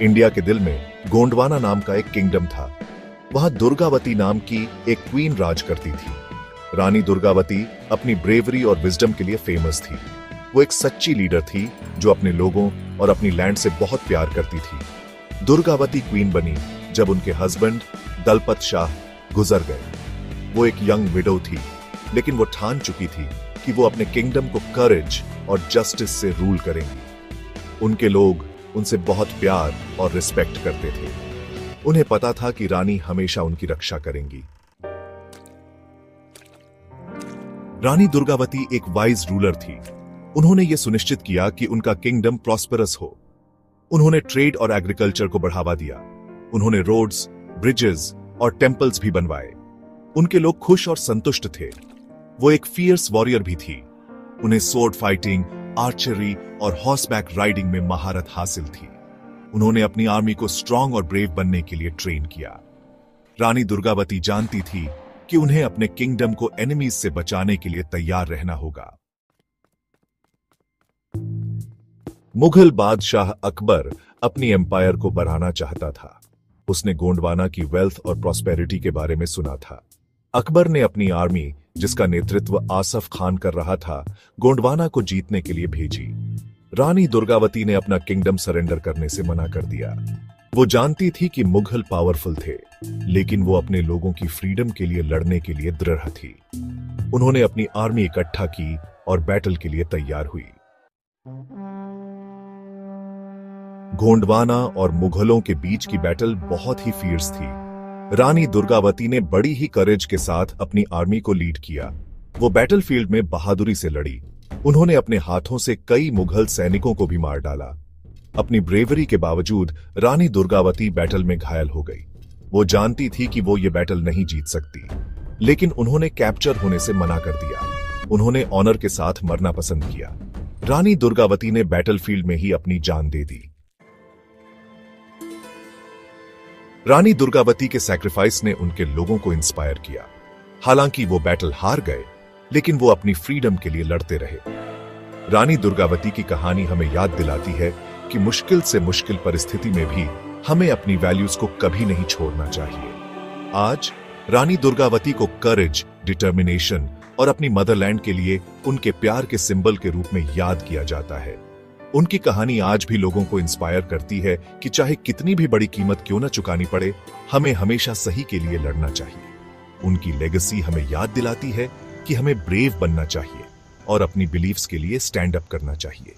India के दिल में गोंडवाना नाम का एक किंगडम था। वहां दुर्गावती नाम की एक क्वीन राज करती थी। रानी दुर्गावती अपनी ब्रेवरी और विजडम के लिए फेमस थी। वो एक सच्ची लीडर थी जो अपने लोगों और अपनी लैंड से बहुत प्यार करती थी। दुर्गावती क्वीन बनी जब उनके हस्बैंड दलपत शाह गुजर गए। वो एक यंग विडो थी, लेकिन वो ठान चुकी थी कि वो अपने किंगडम को करेज और जस्टिस से रूल करेंगी। उनके लोग उनसे बहुत प्यार और रिस्पेक्ट करते थे। उन्हें पता था कि रानी हमेशा उनकी रक्षा करेंगी। रानी दुर्गावती एक वाइज रूलर थी। उन्होंने यह सुनिश्चित किया कि उनका किंगडम प्रॉस्पेरस हो। उन्होंने ट्रेड और एग्रीकल्चर को बढ़ावा दिया। उन्होंने रोड्स, ब्रिजेस और टेंपल्स भी बनवाए। उनके लोग खुश और संतुष्ट थे। वो एक फियर्स वॉरियर भी थी। उन्हें स्वॉर्ड फाइटिंग, आर्चरी और हॉर्सबैक राइडिंग में महारत हासिल थी। उन्होंने अपनी आर्मी को स्ट्रांग और ब्रेव बनने के लिए ट्रेन किया। रानी दुर्गावती जानती थी कि उन्हें अपने किंगडम को एनिमीज से बचाने के लिए तैयार रहना होगा। मुगल बादशाह अकबर अपनी एम्पायर को बढ़ाना चाहता था। उसने गोंडवाना की वेल्थ और प्रॉस्पेरिटी के बारे में सुना था। अकबर ने अपनी आर्मी, जिसका नेतृत्व आसफ खान कर रहा था, गोंडवाना को जीतने के लिए भेजी। रानी दुर्गावती ने अपना किंगडम सरेंडर करने से मना कर दिया। वो जानती थी कि मुगल पावरफुल थे, लेकिन वो अपने लोगों की फ्रीडम के लिए लड़ने के लिए दृढ़ थी। उन्होंने अपनी आर्मी इकट्ठा की और बैटल के लिए तैयार हुई। गोंडवाना और मुगलों के बीच की बैटल बहुत ही फियर्स थी। रानी दुर्गावती ने बड़ी ही करेज के साथ अपनी आर्मी को लीड किया। वो बैटलफील्ड में बहादुरी से लड़ी। उन्होंने अपने हाथों से कई मुगल सैनिकों को भी मार डाला। अपनी ब्रेवरी के बावजूद रानी दुर्गावती बैटल में घायल हो गई। वो जानती थी कि वो ये बैटल नहीं जीत सकती, लेकिन उन्होंने कैप्चर होने से मना कर दिया। उन्होंने ऑनर के साथ मरना पसंद किया। रानी दुर्गावती ने बैटलफील्ड में ही अपनी जान दे दी। रानी दुर्गावती के सैक्रिफाइस ने उनके लोगों को इंस्पायर किया। हालांकि वो बैटल हार गए, लेकिन वो अपनी फ्रीडम के लिए लड़ते रहे। रानी दुर्गावती की कहानी हमें याद दिलाती है कि मुश्किल से मुश्किल परिस्थिति में भी हमें अपनी वैल्यूज को कभी नहीं छोड़ना चाहिए। आज रानी दुर्गावती को करेज, डिटर्मिनेशन और अपनी मदरलैंड के लिए उनके प्यार के सिंबल के रूप में याद किया जाता है। उनकी कहानी आज भी लोगों को इंस्पायर करती है कि चाहे कितनी भी बड़ी कीमत क्यों न चुकानी पड़े, हमें हमेशा सही के लिए लड़ना चाहिए। उनकी लेगेसी हमें याद दिलाती है कि हमें ब्रेव बनना चाहिए और अपनी बिलीफ्स के लिए स्टैंड अप करना चाहिए।